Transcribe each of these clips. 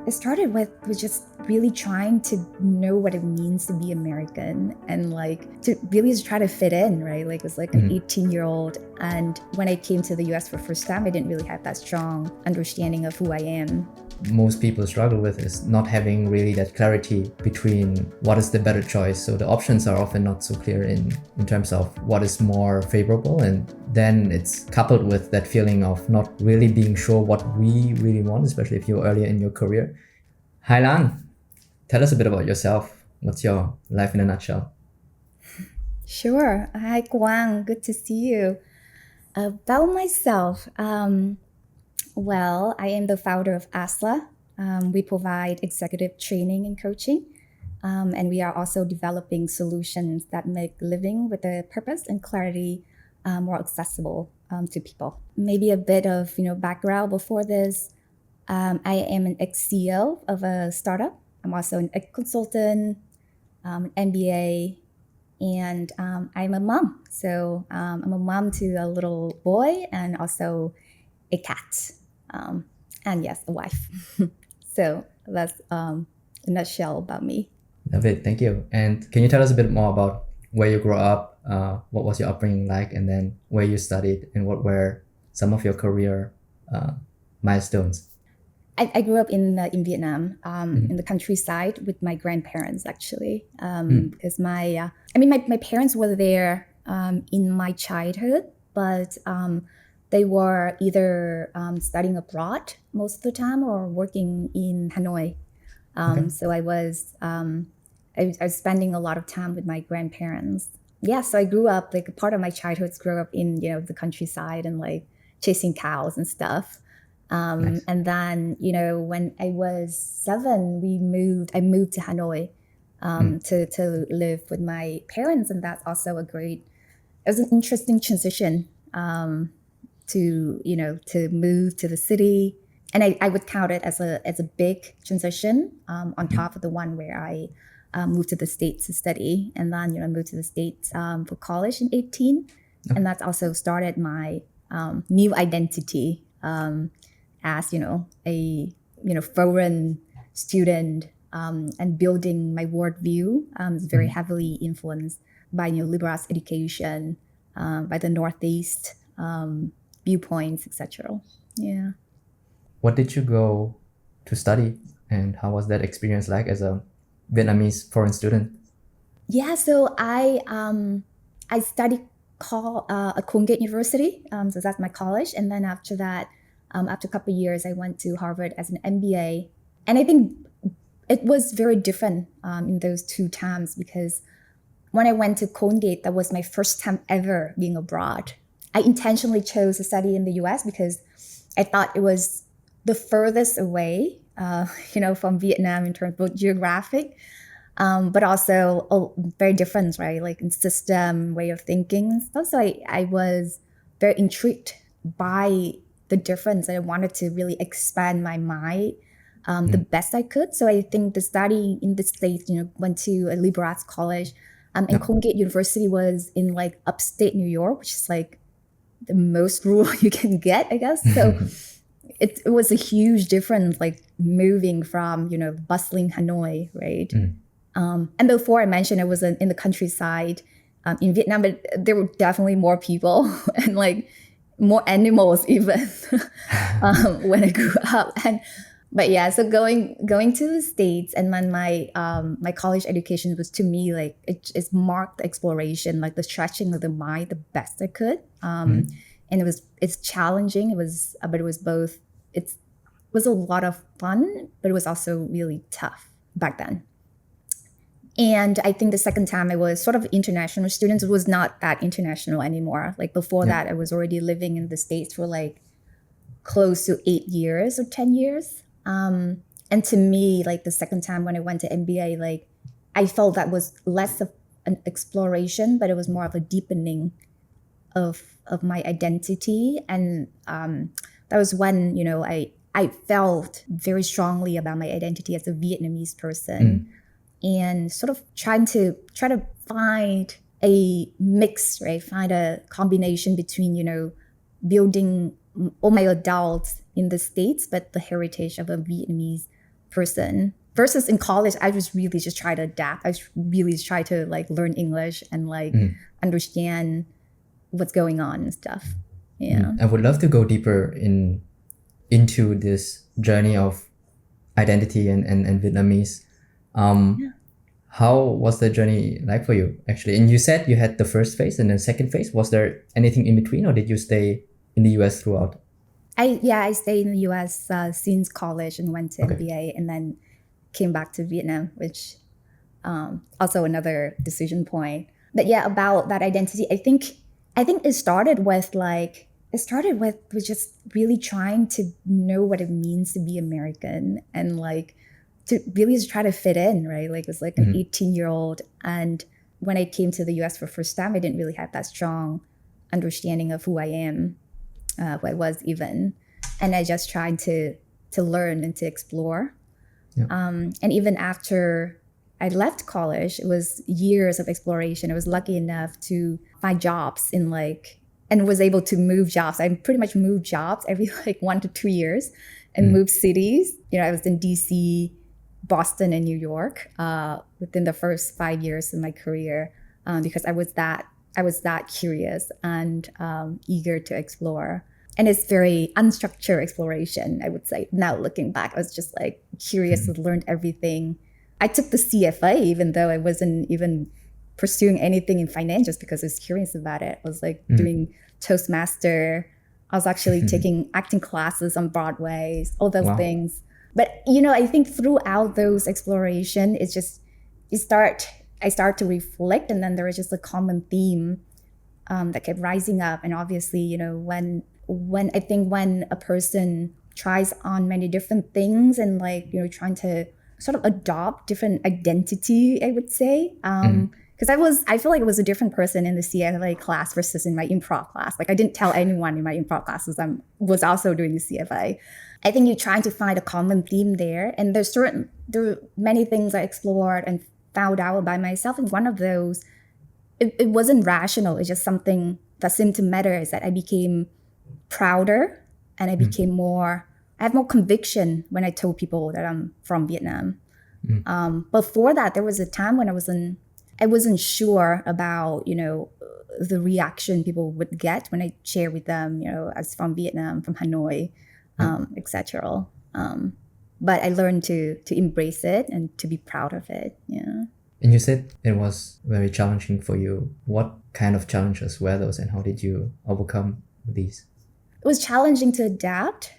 It started with just really trying to know what it means to be American and like to really just try to fit in, right? Like it was like an 18-year-old. And when I came to the US for the first time, I didn't really have that strong understanding of who I am. Most people struggle with is not having really that clarity between what is the better choice. So the options are often not so clear in terms of what is more favorable. And then it's coupled with that feeling of not really being sure what we really want, especially if you're earlier in your career. Hi Lan, tell us a bit about yourself. What's your life in a nutshell? Sure. Hi, Quang. Good to see you. About myself, well, I am the founder of Asla. We provide executive training and coaching. And we are also developing solutions that make living with a purpose and clarity more accessible to people. Maybe a bit of background before this. I am an ex-CEO of a startup. I'm also an consultant, an MBA, and I'm a mom. So I'm a mom to a little boy and also a cat. And yes, a wife. So that's a nutshell about me. Love it, thank you. And can you tell us a bit more about where you grew up, what was your upbringing like, and then where you studied, and what were some of your career milestones? I grew up in Vietnam, in the countryside with my grandparents actually, because my parents were there in my childhood, but they were either studying abroad most of the time or working in Hanoi. So I was spending a lot of time with my grandparents. Yeah, so I grew up, like part of my childhood grew up in the countryside and like chasing cows and stuff. Nice. And then when I was 7, I moved to Hanoi to live with my parents, and that's also it was an interesting transition to move to the city. And I would count it as a big transition on top of the one where I moved to the States to study, and then I moved to the States for college in 18, and that's also started my new identity as a foreign student, and building my worldview is very heavily influenced by liberal arts education, by the Northeast viewpoints, etc. Yeah. What did you go to study, and how was that experience like as a Vietnamese foreign student? Yeah, so I studied at Quang Do University, so that's my college, and then after that, after a couple of years, I went to Harvard as an MBA, and I think it was very different in those two times because when I went to Quang Do, that was my first time ever being abroad. I intentionally chose to study in the U.S. because I thought it was the furthest away, from Vietnam in terms of both geographic, but also very different, right? Like in system, way of thinking and stuff. So I was very intrigued by the difference. I wanted to really expand my mind the best I could. So I think the study in the States, went to a liberal arts college, and Quang Do University was in like upstate New York, which is like the most rural you can get, I guess. So it was a huge difference, like moving from, bustling Hanoi, right? And before I mentioned I was in the countryside in Vietnam, but there were definitely more people and like more animals even when I grew up. But yeah, so going to the States, and then my college education was, to me, like it's marked exploration, like the stretching of the mind the best I could. And it's challenging. But it was both. It was a lot of fun, but it was also really tough back then. And I think the second time I was sort of international student. It was not that international anymore. Like before that, I was already living in the States for like close to 8 years or 10 years. And to me, like the second time when I went to MBA, like I felt that was less of an exploration, but it was more of a deepening of my identity. And that was when, I felt very strongly about my identity as a Vietnamese person, and sort of try to find a mix, right? Find a combination between, building all my adults in the States, but the heritage of a Vietnamese person. Versus in college, I was really just try to adapt. I was really just try to like learn English and like understand what's going on and stuff. Yeah. I would love to go deeper into this journey of identity and Vietnamese. How was the journey like for you actually? And you said you had the first phase and then second phase. Was there anything in between, or did you stay in the US throughout? I stayed in the US since college and went to Okay. MBA and then came back to Vietnam, which also another decision point. But yeah, about that identity, I think it started with just really trying to know what it means to be American and like to really just try to fit in, right? Like it was like an 18-year-old. And when I came to the US for the first time, I didn't really have that strong understanding of who I am, who I was even. And I just tried to learn and to explore. Yeah. And even after I left college, it was years of exploration. I was lucky enough to find jobs and was able to move jobs. I pretty much moved jobs every like 1 to 2 years and moved cities. You know, I was in DC, Boston, and New York within the first 5 years of my career because I was that curious and eager to explore. And it's very unstructured exploration, I would say. Now looking back, I was just like curious to learn everything. I took the CFA even though I wasn't even pursuing anything in finance just because I was curious about it. I was like doing Toastmaster. I was actually taking acting classes on Broadway, all those things. But, you know, I think throughout those exploration, it's just, I start to reflect and then there was just a common theme that kept rising up. And obviously, you know, when a person tries on many different things and like, you know, trying to sort of adopt different identity, I would say. Because I feel like I was a different person in the CFA class versus in my improv class. Like I didn't tell anyone in my improv classes I was also doing the CFA. I think you're trying to find a common theme there. And there are many things I explored and found out by myself. And one of those, it wasn't rational. It's just something that seemed to matter is that I became prouder and I became I have more conviction when I told people that I'm from Vietnam. Before that, there was a time when I wasn't sure about, you know, the reaction people would get when I share with them, you know, as from Vietnam, from Hanoi, etc. But I learned to embrace it and to be proud of it. Yeah. And you said it was very challenging for you. What kind of challenges were those and how did you overcome these? It was challenging to adapt.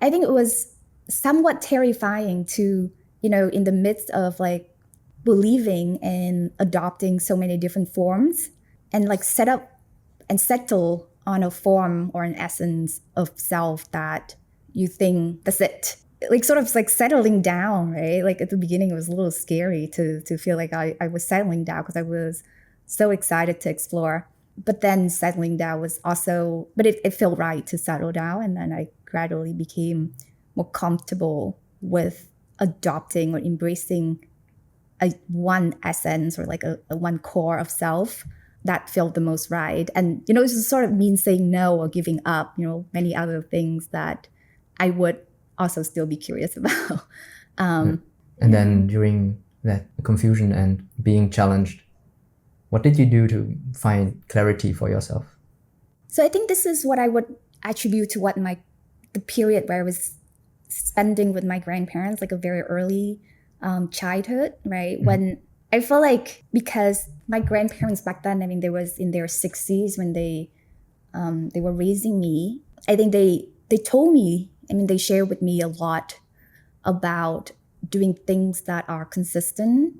I think it was somewhat terrifying to, you know, in the midst of like believing and adopting so many different forms and like set up and settle on a form or an essence of self that you think that's it. Like sort of like settling down, right? Like at the beginning, it was a little scary to feel like I was settling down because I was so excited to explore. But then settling down was also, but it felt right to settle down. And then I gradually became more comfortable with adopting or embracing a one essence or like a one core of self that felt the most right. And, you know, it just sort of means saying no or giving up, you know, many other things that I would also still be curious about. And then during that confusion and being challenged, what did you do to find clarity for yourself? So I think this is what I would attribute to the period where I was spending with my grandparents, like a very early childhood, right? When I feel like because my grandparents back then, I mean, they was in their 60s when they were raising me. I think they told me, I mean, they shared with me a lot about doing things that are consistent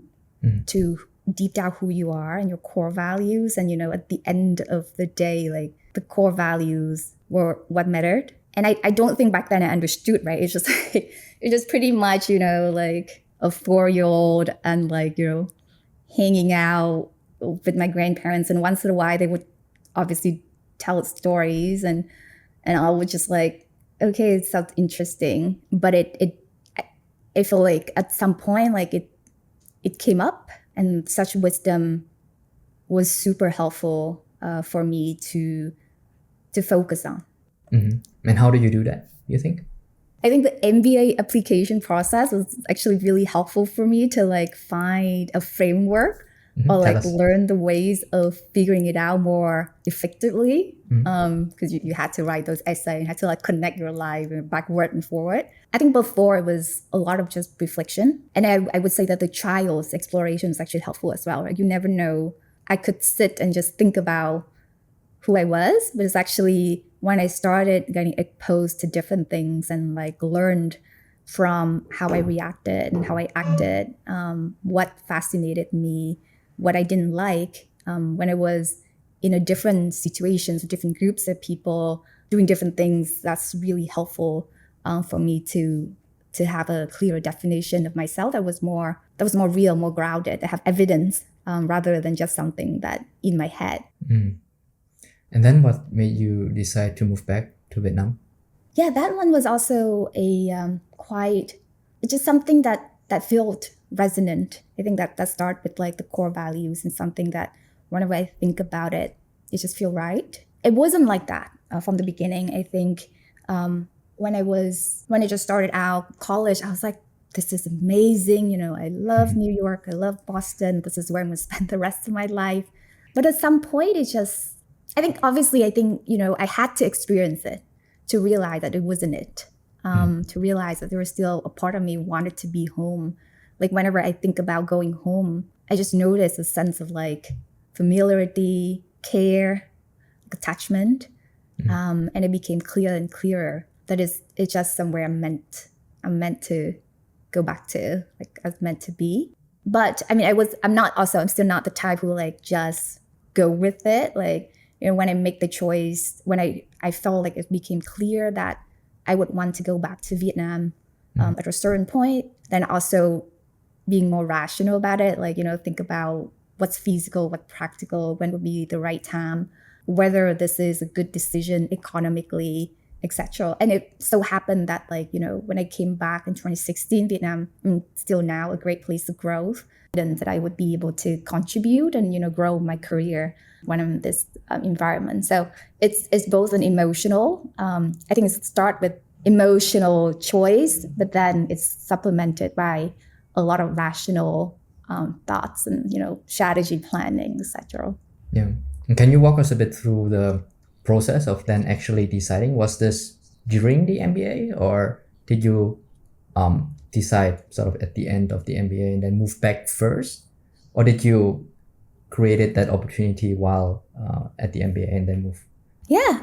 to deep down who you are and your core values. And, you know, at the end of the day, like the core values were what mattered. And I don't think back then I understood, right? It's just like, it's just pretty much, you know, like a 4-year-old and like, you know, hanging out with my grandparents. And once in a while, they would obviously tell stories and I would just like, okay, it sounds interesting. But I feel like at some point, like it came up and such wisdom was super helpful for me to focus on. And how do you do that, you think? I think the MBA application process was actually really helpful for me to like find a framework or Tell like us. learn the ways of figuring it out more effectively. Because you had to write those essays, you had to like connect your life backward and forward. I think before it was a lot of just reflection. And I would say that the trials exploration is actually helpful as well. Right? You never know. I could sit and just think about who I was, but it's actually when I started getting exposed to different things and like learned from how I reacted and how I acted, what fascinated me, what I didn't like, when I was in a different situations, different groups of people doing different things. That's really helpful for me to have a clearer definition of myself that was more real, more grounded, that have evidence rather than just something that in my head. And then what made you decide to move back to Vietnam? Yeah, that one was also a quite, it's just something that felt resonant. I think that started with like the core values and something that whenever I think about it, it just feel right. It wasn't like that from the beginning. I think when I just started out college, I was like, this is amazing. You know, I love New York. I love Boston. This is where I'm going to spend the rest of my life. But at some point, it just, I think, you know, I had to experience it to realize that it wasn't it. To realize that there was still a part of me wanted to be home. Like whenever I think about going home, I just notice a sense of like familiarity, care, attachment. And it became clearer and clearer that it's just somewhere I'm meant to go back to, like I was meant to be. But I mean, I'm still not the type who like just go with it. Like, you know, when I make the choice, when I felt like it became clear that I would want to go back to Vietnam at a certain point, then also being more rational about it, like, you know, think about what's feasible, what's practical, when would be the right time, whether this is a good decision economically, etc. And it so happened that, like, you know, when I came back in 2016, Vietnam is still now a great place of growth, and that I would be able to contribute and, you know, grow my career when I'm in this environment. So it's both an emotional, I think it's start with emotional choice, but then it's supplemented by a lot of rational thoughts and, you know, strategy planning, etc. Yeah. And can you walk us a bit through the process of then actually deciding? Was this during the MBA, or did you decide sort of at the end of the MBA and then move back first? Or did you created that opportunity while at the MBA and then move? Yeah,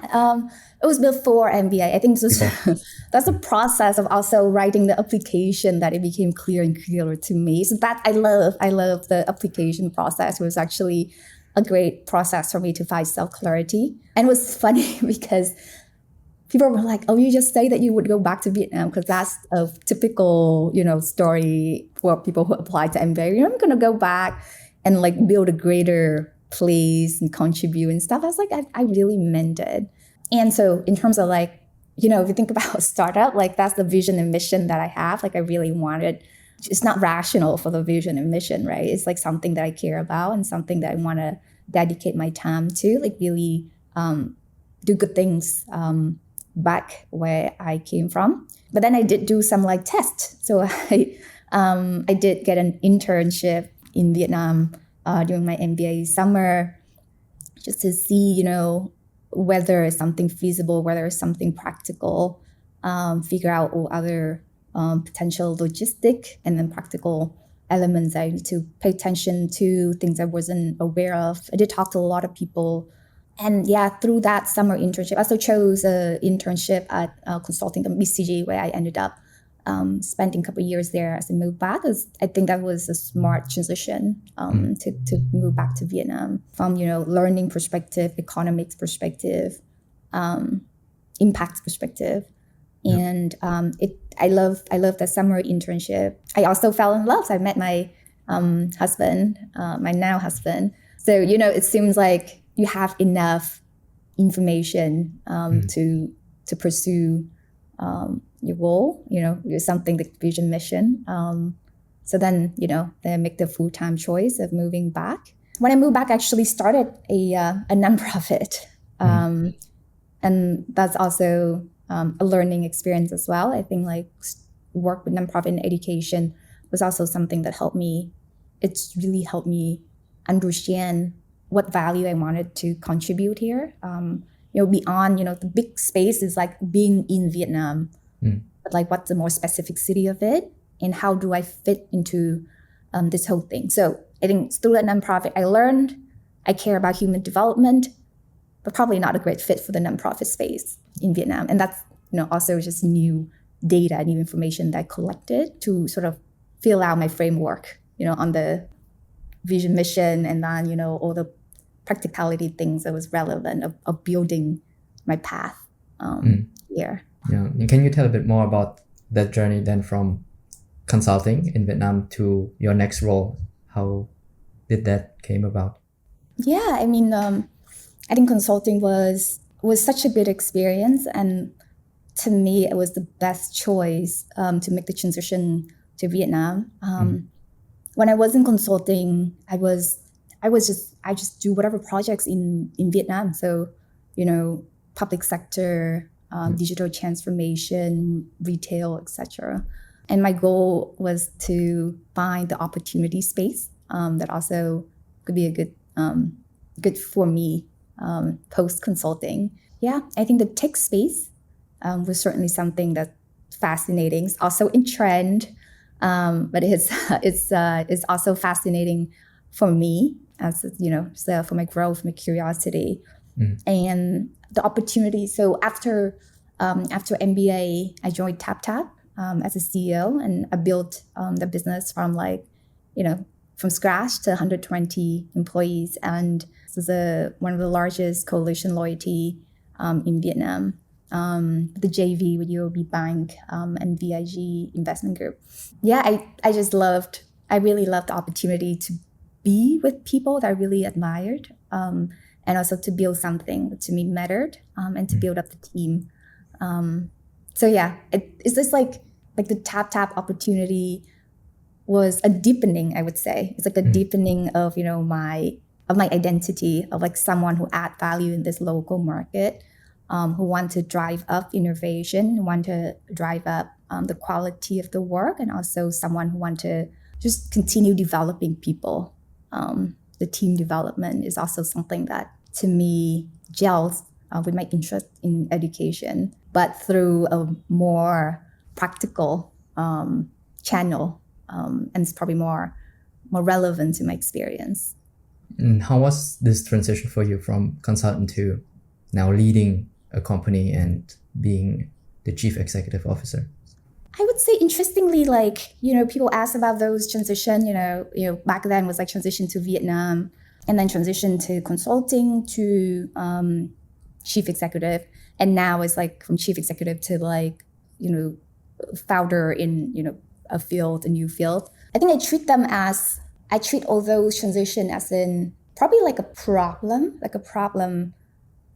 it was before MBA. I think this was, that's a process of also writing the application that it became clearer and clearer to me. So that I love the application process. It was actually a great process for me to find self-clarity. And it was funny because people were like, oh, you just say that you would go back to Vietnam, because that's a typical, you know, story for people who apply to MBA. You know, I'm going to go back and like build a greater place and contribute and stuff. I was like, I really meant it. And so in terms of like, you know, if you think about a startup, like that's the vision and mission that I have. Like I really wanted, it's not rational for the vision and mission, right? It's like something that I care about and something that I want to dedicate my time to, like really do good things back where I came from. But then I did do some like tests. So I did get an internship in Vietnam during my MBA summer, just to see, you know, whether it's something feasible, whether it's something practical, figure out all other potential logistic and then practical elements I need to pay attention to, things I wasn't aware of. I did talk to a lot of people. And yeah, through that summer internship, I also chose an internship at consulting company BCG, where I ended up spending a couple of years there as I moved back. I think that was a smart transition to move back to Vietnam from, you know, learning perspective, economics perspective, impact perspective. Yeah. And I love that summer internship. I also fell in love. So I met my husband, my now husband. So, you know, it seems like you have enough information to pursue your goal, you know, something, the vision, mission. So then, you know, then I make the full-time choice of moving back. When I moved back, I actually started a nonprofit. And that's also a learning experience as well. I think like work with nonprofit in education was also something that helped me. It's really helped me understand what value I wanted to contribute here. Beyond, the big space is like being in Vietnam, but like what's the more specific city of it and how do I fit into this whole thing. So I think through a nonprofit, I learned I care about human development, but probably not a great fit for the nonprofit space in Vietnam. And that's, also just new data, new information that I collected to sort of fill out my framework, on the vision, mission, and then, all the practicality things that was relevant of building my path here. Yeah. And can you tell a bit more about that journey then from consulting in Vietnam to your next role? How did that came about? Yeah, I mean, I think consulting was such a good experience, and to me, it was the best choice to make the transition to Vietnam. When I was in consulting, I just do whatever projects in Vietnam. So, public sector, digital transformation, retail, etc. And my goal was to find the opportunity space that also could be a good for me post consulting. Yeah, I think the tech space was certainly something that's fascinating. It's also in trend, but it's also fascinating for me as so for my growth, my curiosity, and the opportunity. So after MBA, I joined Taptap as a CEO, and I built the business from from scratch to 120 employees, and this is one of the largest coalition loyalty in Vietnam. The JV with UOB Bank and VIG Investment Group. Yeah, I really loved the opportunity to be with people that I really admired, and also to build something that to me mattered, and to build up the team. So yeah, it's just like the Tap opportunity was a deepening, I would say. It's like a deepening of my identity of like someone who add value in this local market, who want to drive up innovation, want to drive up the quality of the work, and also someone who want to just continue developing people. The team development is also something that to me gels with my interest in education, but through a more practical channel, and it's probably more relevant to my experience. And how was this transition for you from consultant to now leading a company and being the chief executive officer? I would say, interestingly, people ask about those transition, back then was like transition to Vietnam and then transition to consulting to chief executive. And now it's like from chief executive to founder in, a new field. I think I treat all those transition as in probably like a problem,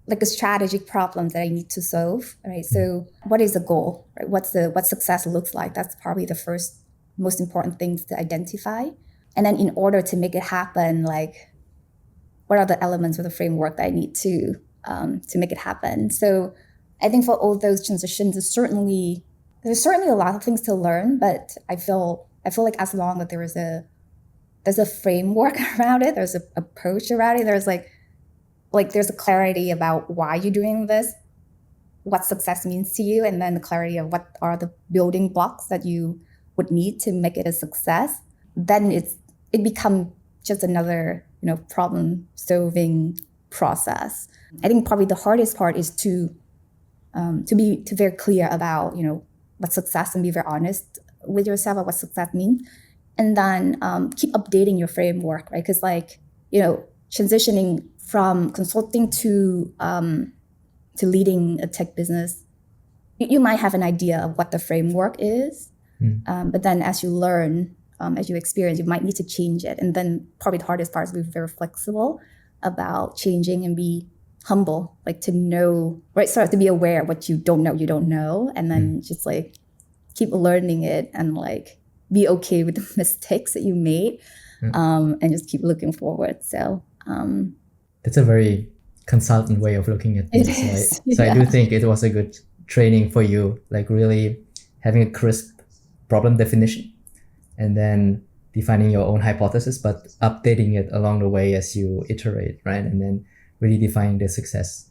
like a strategic problem that I need to solve, right? So what is the goal, right? What success looks like? That's probably the first most important things to identify. And then in order to make it happen, what are the elements of the framework that I need to make it happen? So I think for all those transitions, there's certainly a lot of things to learn, but I feel like as long as there's a framework around it, there's an approach around it, there's there's a clarity about why you're doing this, what success means to you, and then the clarity of what are the building blocks that you would need to make it a success. Then it becomes just another problem solving process. I think probably the hardest part is to be very clear about what success, and be very honest with yourself about what success means, and then keep updating your framework, right? Because transitioning from consulting to leading a tech business, you might have an idea of what the framework is, but then as you learn, as you experience, you might need to change it. And then probably the hardest part is to be very flexible about changing and be humble, to know, right? Start to be aware of what you don't know, and then just keep learning it, and be okay with the mistakes that you made, and just keep looking forward. So that's a very consultant way of looking at things. It is. So I do think it was a good training for you, like really having a crisp problem definition and then defining your own hypothesis, but updating it along the way as you iterate, right? And then really defining the success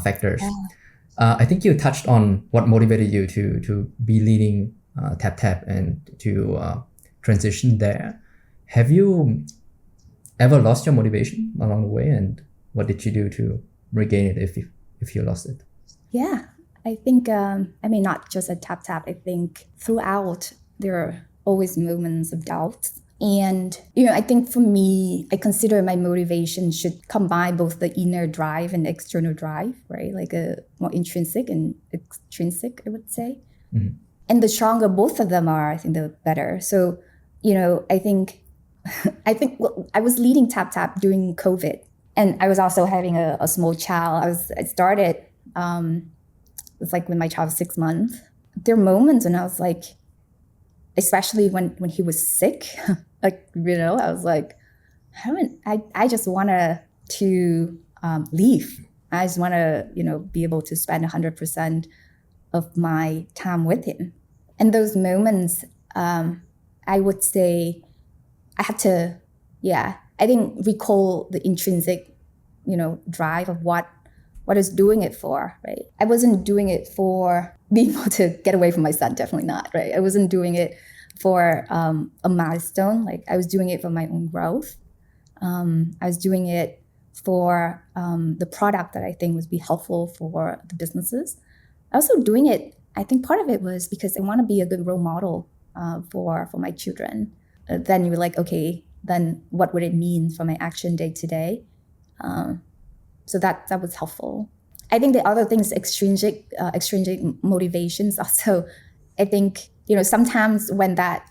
factors. Yeah. I think you touched on what motivated you to be leading Taptap and to transition there. Have you ever lost your motivation along the way, and what did you do to regain it if you lost it? Yeah, I think, not just at Taptap, I think throughout there are always moments of doubt. And, I think for me, I consider my motivation should combine both the inner drive and external drive, right? Like a more intrinsic and extrinsic, I would say. Mm-hmm. And the stronger both of them are, I think the better. So, I think I was leading Taptap during COVID, and I was also having a small child. I started, it was like when my child was 6 months. There are moments when I was like, especially when he was sick, like, I was like, I just want to leave. I just want to, be able to spend 100% of my time with him. And those moments, I would say I have to, I think recall the intrinsic, drive of what I was doing it for, right? I wasn't doing it for being able to get away from my son, definitely not, right? I wasn't doing it for a milestone. Like, I was doing it for my own growth. I was doing it for the product that I think would be helpful for the businesses. I also doing it, I think part of it was because I want to be a good role model for my children. Then you were like, okay, then what would it mean for my action day to day? So that was helpful. I think the other things, extrinsic motivations also, I think, sometimes when that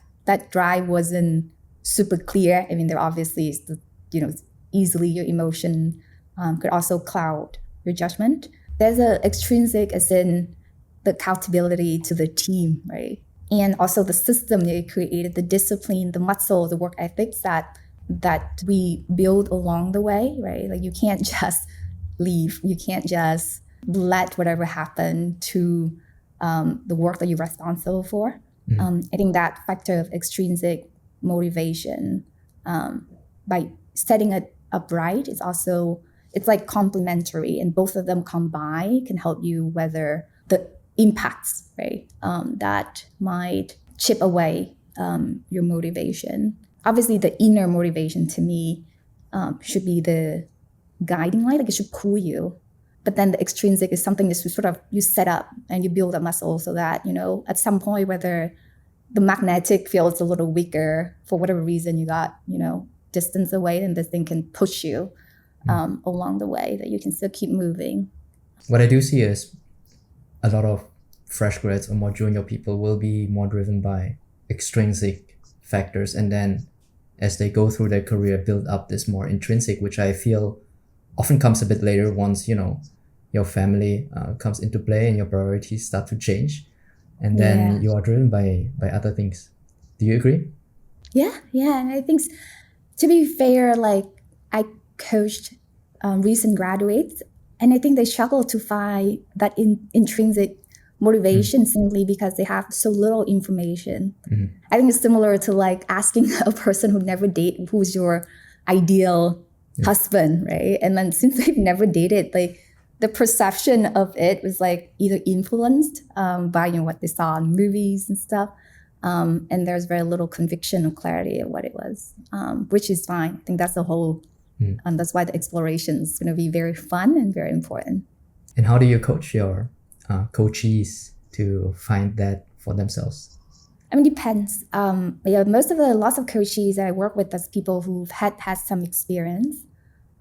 drive wasn't super clear, there obviously is easily your emotion could also cloud your judgment. There's a extrinsic as in the accountability to the team, right? And also the system that you created, the discipline, the muscle, the work ethics that we build along the way, right? Like, you can't just leave. You can't just let whatever happen to the work that you're responsible for. Mm-hmm. I think that factor of extrinsic motivation, by setting it up right, it's like complementary, and both of them combined can help you weather the impacts, right? That might chip away your motivation. Obviously, the inner motivation to me should be the guiding light, like it should pull you. But then the extrinsic is something that you set up and you build a muscle so that, at some point, whether the magnetic field is a little weaker for whatever reason, you got, distance away, and this thing can push you along the way, that you can still keep moving. What I do see is a lot of fresh grads or more junior people will be more driven by extrinsic factors, and then as they go through their career, build up this more intrinsic, which I feel often comes a bit later once, your family comes into play and your priorities start to change, and then you are driven by other things. Do you agree? Yeah. And I think, to be fair, like, I coached recent graduates, and I think they struggle to find that intrinsic motivation simply because they have so little information. Mm-hmm. I think it's similar to like asking a person who never dated, who's your ideal husband, right? And then since they've never dated, like, the perception of it was like either influenced by what they saw in movies and stuff, and there's very little conviction or clarity of what it was, which is fine. I think that's the whole, that's why the exploration is going to be very fun and very important. And how do you coach your coachees to find that for themselves? Depends. Lots of coachees that I work with, as people who've had some experience.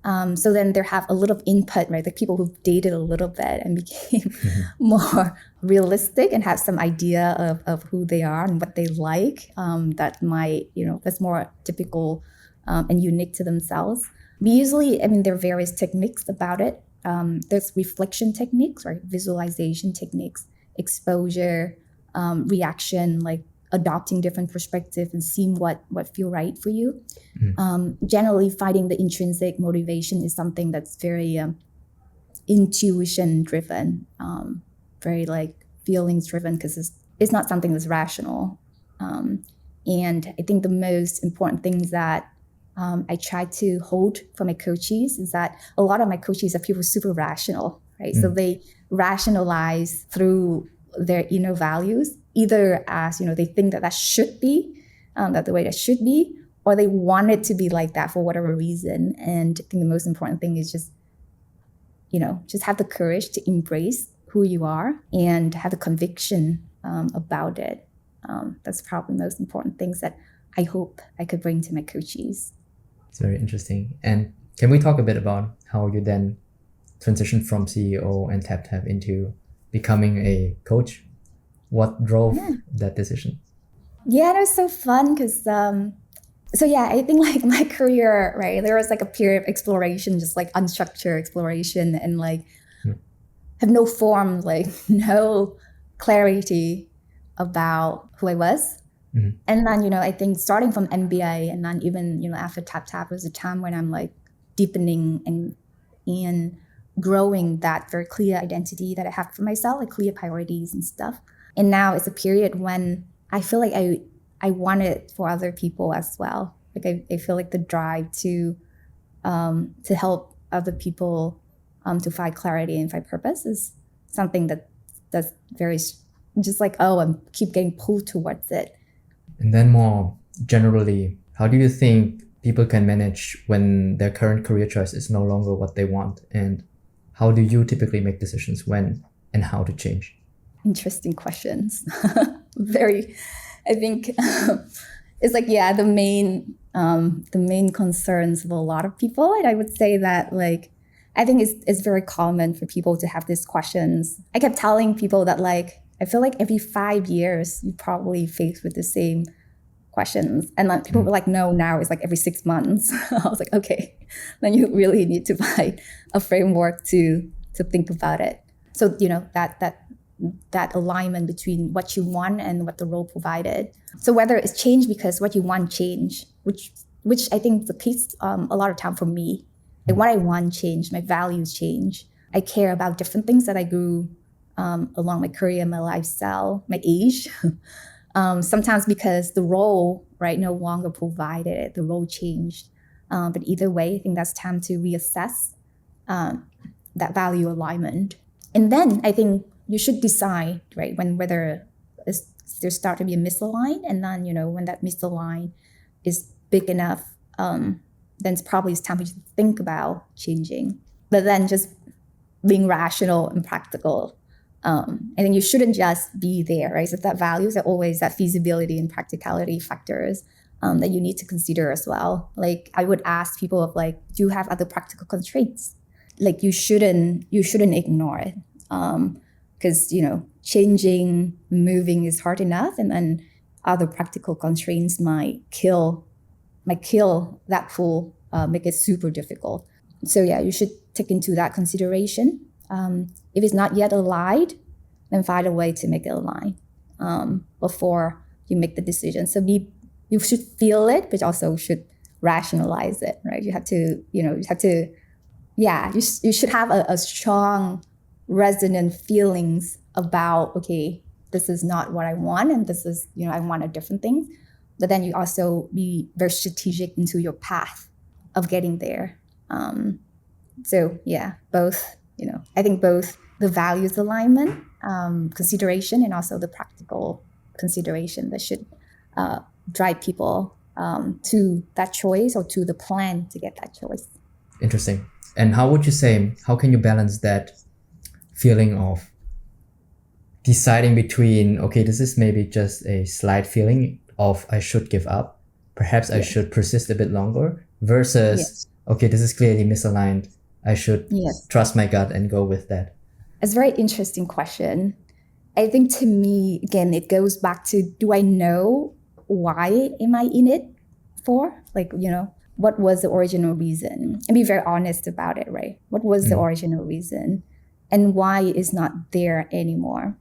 So then they have a little input, right? The people who've dated a little bit and became more realistic and have some idea of who they are and what they like. That might, that's more typical and unique to themselves. We usually, there are various techniques about it. There's reflection techniques, right? Visualization techniques, exposure, reaction, like adopting different perspectives and seeing what feel right for you. Generally, finding the intrinsic motivation is something that's very intuition driven. very like feelings driven because it's not something that's rational. And I think the most important things that I try to hold for my coaches is that a lot of my coaches are people super rational, right? So they rationalize through their inner values, either as, they think that should be, that the way that should be, or they want it to be like that for whatever reason. And I think the most important thing is just have the courage to embrace who you are and have the conviction about it. That's probably the most important things that I hope I could bring to my coaches. It's very interesting. And can we talk a bit about how you then transitioned from CEO and Taptap into becoming a coach? What drove that decision? Yeah, it was so fun because, I think like my career, right, there was like a period of exploration, just like unstructured exploration and like have no form, like no clarity about who I was. Mm-hmm. And then, I think starting from MBA and then even, after Taptap was a time when I'm like deepening and growing that very clear identity that I have for myself, like clear priorities and stuff. And now it's a period when I feel like I want it for other people as well. Like I feel like the drive to help other people to find clarity and find purpose is something that's very just like, I keep getting pulled towards it. And then more generally, how do you think people can manage when their current career choice is no longer what they want? And how do you typically make decisions when and how to change? Interesting questions. I think it's like, the main concerns of a lot of people. And I would say that like, I think it's very common for people to have these questions. I kept telling people that like, I feel like every 5 years, you probably faced with the same questions. And like people were like, no, now it's like every 6 months. I was like, okay, then you really need to find a framework to think about it. So, that alignment between what you want and what the role provided. So whether it's change because what you want change, which I think is the case a lot of time for me, like what I want change, my values change. I care about different things that I grew along my career, my lifestyle, my age. Sometimes because the role, right, no longer provided it, the role changed. But either way, I think that's time to reassess that value alignment. And then I think you should decide, right, whether there start to be a misaligned, and then, when that misaligned is big enough, then it's probably time to think about changing. But then just being rational and practical. I think you shouldn't just be there, right? So that values are always that feasibility and practicality factors that you need to consider as well. Like I would ask people of like, do you have other practical constraints? Like you shouldn't ignore it. Because, changing, moving is hard enough. And then other practical constraints might kill that pool, make it super difficult. So you should take into that consideration. If it's not yet aligned, then find a way to make it align before you make the decision. So you should feel it, but also should rationalize it, right? You should have a strong resonant feelings about, okay, this is not what I want, and this is, I want a different thing. But then you also be very strategic into your path of getting there. Both, I think both the values alignment, consideration, and also the practical consideration that should drive people to that choice or to the plan to get that choice. Interesting. And how can you balance that feeling of deciding between, okay, this is maybe just a slight feeling of I should give up, perhaps I should persist a bit longer, versus, okay, this is clearly misaligned, I should trust my gut and go with that? It's a very interesting question. I think to me, again, it goes back to, do I know why am I in it for? Like, what was the original reason? And be very honest about it, right? What was the original reason? And why is not there anymore?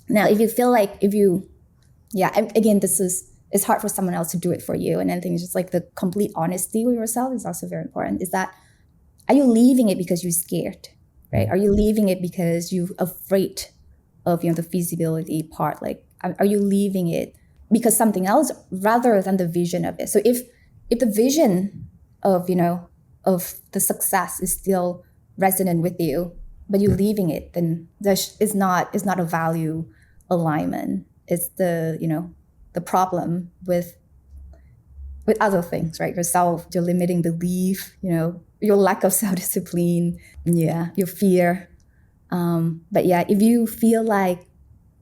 Now, if you feel like again, it's hard for someone else to do it for you. And I think it's just like the complete honesty with yourself is also very important. Is that, are you leaving it because you're scared, right? Are you leaving it because you're afraid of the feasibility part? Like, are you leaving it because something else rather than the vision of it? So if the vision of of the success is still resonant with you, but you're leaving it, then there's is not a value alignment. It's the problem with other things, right? Your limiting belief, your lack of self-discipline, your fear. But yeah, if you feel like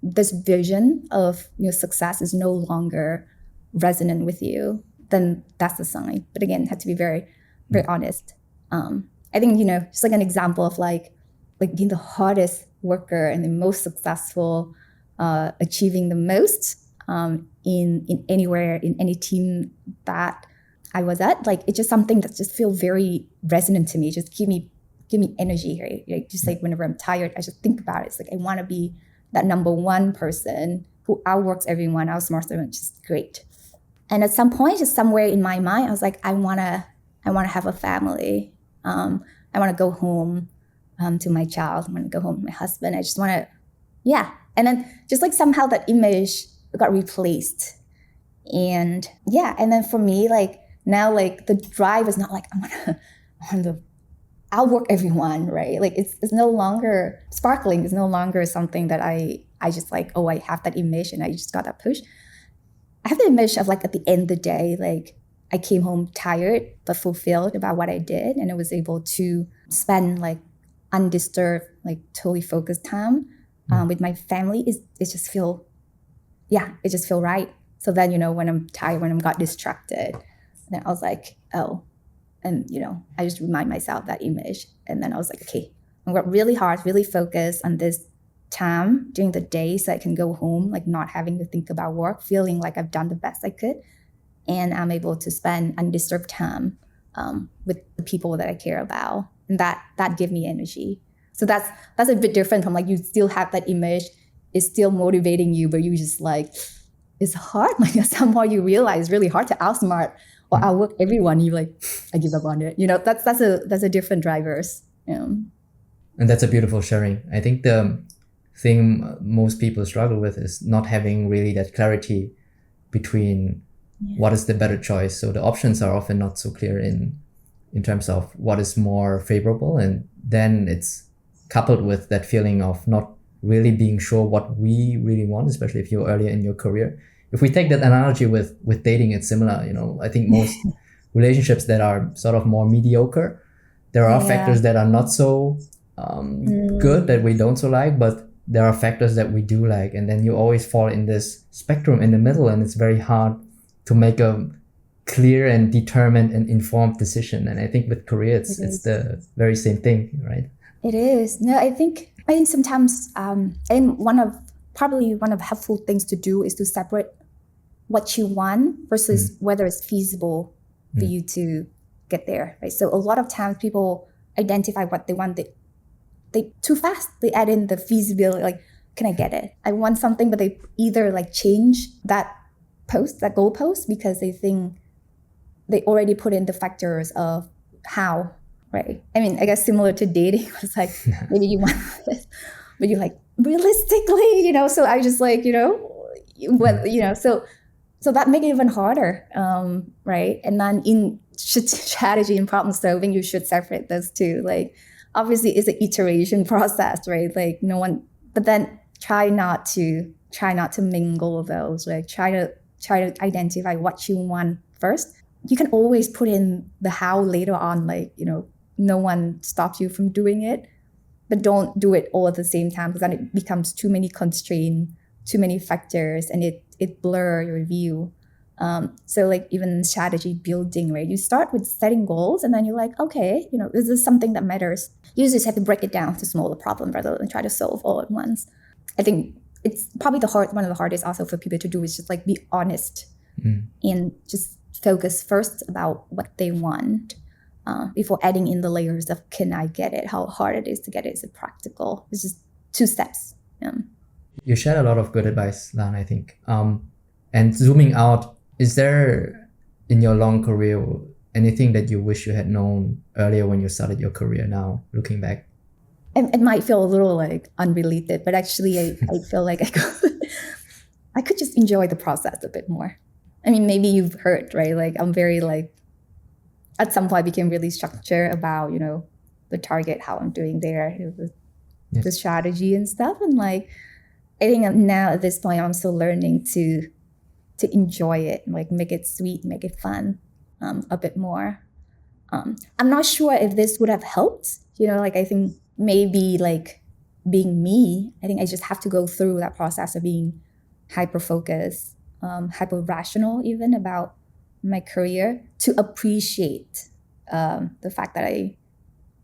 this vision of your success is no longer resonant with you, then that's a sign. But again, have to be very, very honest. I think, just like an example of like being the hardest worker and the most successful, achieving the most in anywhere, in any team that I was at, like it's just something that just feel very resonant to me. Just give me energy, right? Like, just like whenever I'm tired, I just think about it. It's like I want to be that number one person who outworks everyone, outsmarts everyone, which is great. And at some point, just somewhere in my mind, I was like, I wanna have a family. I want to go home to my child. I want to go home to my husband. I just want to, yeah. And then just like somehow that image got replaced. And yeah, and then for me, like now, like the drive is not like I want to outwork everyone, right? Like it's no longer sparkling. It's no longer something that I just like, oh, I have that image and I just got that push. I have the image of like at the end of the day, like I came home tired but fulfilled about what I did, and I was able to spend like undisturbed, like totally focused time with my family. It just feel right. So then, when I'm tired, when I got distracted, then I was like, oh, and I just remind myself that image, and then I was like, okay, I work really hard, really focused on this time during the day, so I can go home like not having to think about work, feeling like I've done the best I could, and I'm able to spend undisturbed time with the people that I care about, and that gave me energy. So that's a bit different from like you still have that image, it's still motivating you, but you just like it's hard. Like somehow you realize it's really hard to outsmart or outwork everyone. You like I give up on it. That's a different drivers. And that's a beautiful sharing. I think the thing most people struggle with is not having really that clarity between what is the better choice. So the options are often not so clear in terms of what is more favorable, and then it's coupled with that feeling of not really being sure what we really want, especially if you're earlier in your career. If we take that analogy with dating, it's similar. I think most relationships that are sort of more mediocre, there are factors that are not so good, that we don't so like, but there are factors that we do like, and then you always fall in this spectrum in the middle, and it's very hard to make a clear and determined and informed decision. And I think with career, it's the very same thing, right? It is. No, I think sometimes and one of helpful things to do is to separate what you want versus whether it's feasible for you to get there, right? So a lot of times people identify what they want, they too fast, they add in the feasibility, like, can I get it? I want something, but they either like change that goalpost because they think they already put in the factors of how, right? I mean, I guess similar to dating, was like maybe you want this, but you're like realistically, so I just like, so that make it even harder, right? And then in strategy and problem solving, you should separate those two. Like, obviously, it's an iteration process, right? Like but then try not to mingle those. Like, try to identify what you want first. You can always put in the how later on. Like, no one stops you from doing it, but don't do it all at the same time, because then it becomes too many constraints, too many factors, and it blur your view. So like even strategy building, right? You start with setting goals, and then you're like, okay, this is something that matters. You just have to break it down to smaller problems rather than try to solve all at once. I think it's probably one of the hardest also for people to do is just like be honest and just focus first about what they want before adding in the layers of can I get it, how hard it is to get it, is it practical? It's just 2 steps. You shared a lot of good advice, Lan, I think. And zooming out, is there in your long career anything that you wish you had known earlier when you started your career now, looking back? it might feel a little like unrelated, but actually I feel like I could just enjoy the process a bit more. I mean, maybe you've heard, right? Like I'm very like, at some point I became really structured about, the target, how I'm doing there, the strategy and stuff. And like, I think now at this point, I'm still learning to enjoy it, like make it sweet, make it fun a bit more. I'm not sure if this would have helped, like I think maybe like being me, I think I just have to go through that process of being hyper-focused, hyper-rational even about my career to appreciate the fact that I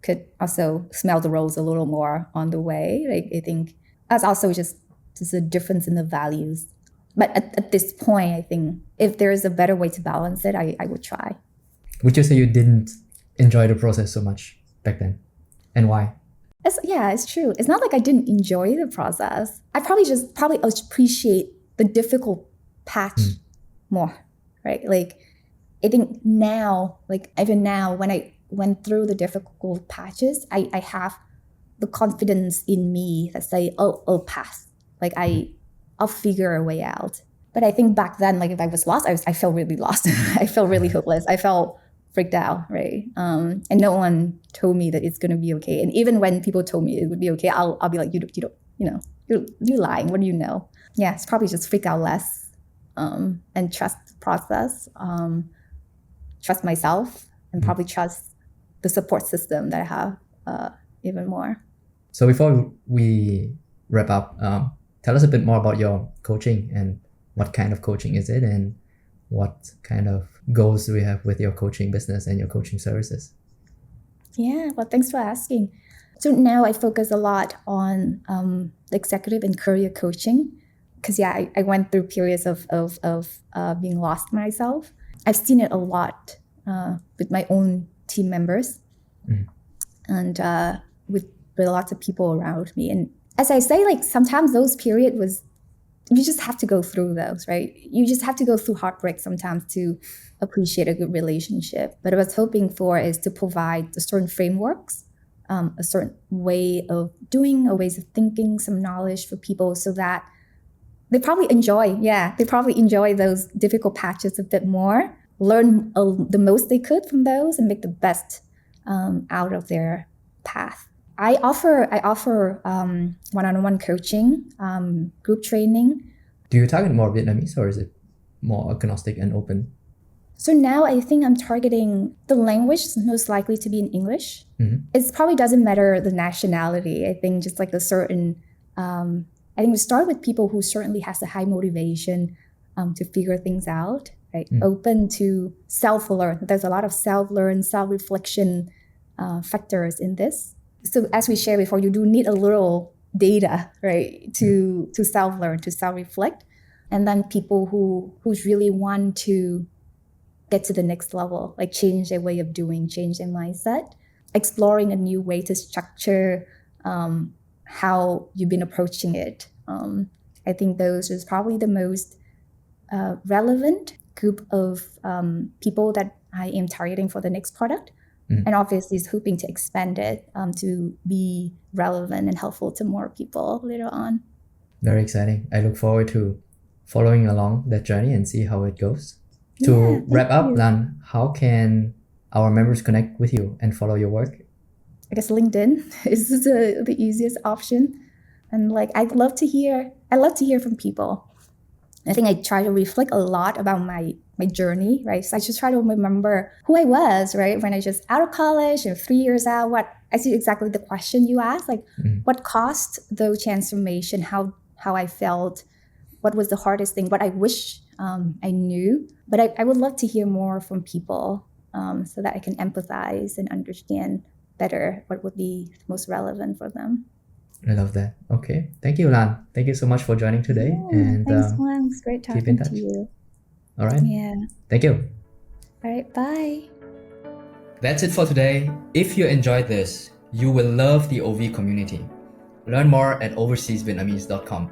could also smell the rose a little more on the way. Like I think that's also just a difference in the values. But at this point, I think if there is a better way to balance it, I would try. Would you say you didn't enjoy the process so much back then? And why? It's true. It's not like I didn't enjoy the process. I probably appreciate the difficult patch more, right? Like I think now, like even now when I went through the difficult patches, I have the confidence in me that say, oh, I'll pass. Like I'll figure a way out. But I think back then, like if I was lost, I felt really lost. I felt really hopeless. I felt freaked out, right? And no one told me that it's gonna be okay. And even when people told me it would be okay, I'll be like, you're lying. What do you know? Yeah, it's probably just freak out less and trust the process, trust myself, and probably trust the support system that I have even more. So before we wrap up, tell us a bit more about your coaching and what kind of coaching is it and what kind of goals do we have with your coaching business and your coaching services? Yeah, well, thanks for asking. So now I focus a lot on executive and career coaching because, I went through periods of being lost myself. I've seen it a lot with my own team members and with lots of people around me. And as I say, like sometimes those periods you just have to go through those, right? You just have to go through heartbreak sometimes to appreciate a good relationship. But what I was hoping for is to provide a certain frameworks, a certain way of doing, or ways of thinking, some knowledge for people so that they probably enjoy those difficult patches a bit more, learn the most they could from those and make the best out of their path. I offer one-on-one coaching, group training. Do you target more Vietnamese or is it more agnostic and open? So now I think I'm targeting the language is most likely to be in English. It probably doesn't matter the nationality. I think just like a certain, I think we start with people who certainly has a high motivation to figure things out, right? Open to self-learn. There's a lot of self-learn, self-reflection factors in this. So as we shared before, you do need a little data, right, to self-learn, to self-reflect. And then people who really want to get to the next level, like change their way of doing, change their mindset, exploring a new way to structure how you've been approaching it. I think those is probably the most relevant group of people that I am targeting for the next product. And obviously is hoping to expand it to be relevant and helpful to more people later on. Very exciting. I look forward to following along that journey and see how it goes. To wrap up, Lan, how can our members connect with you and follow your work? I guess LinkedIn is the easiest option. And like I love to hear from people. I think I try to reflect a lot about my journey, right? So I just try to remember who I was, right? When I just out of college and 3 years out, I see exactly the question you asked, like what caused the transformation, how I felt, what was the hardest thing, what I wish I knew. But I would love to hear more from people so that I can empathize and understand better what would be most relevant for them. I love that. Okay. Thank you, Lan. Thank you so much for joining today. And thanks, Quang. It's great talking to you. All right. Yeah. Thank you. All right. Bye. That's it for today. If you enjoyed this, you will love the OV community. Learn more at overseasvietnamese.com.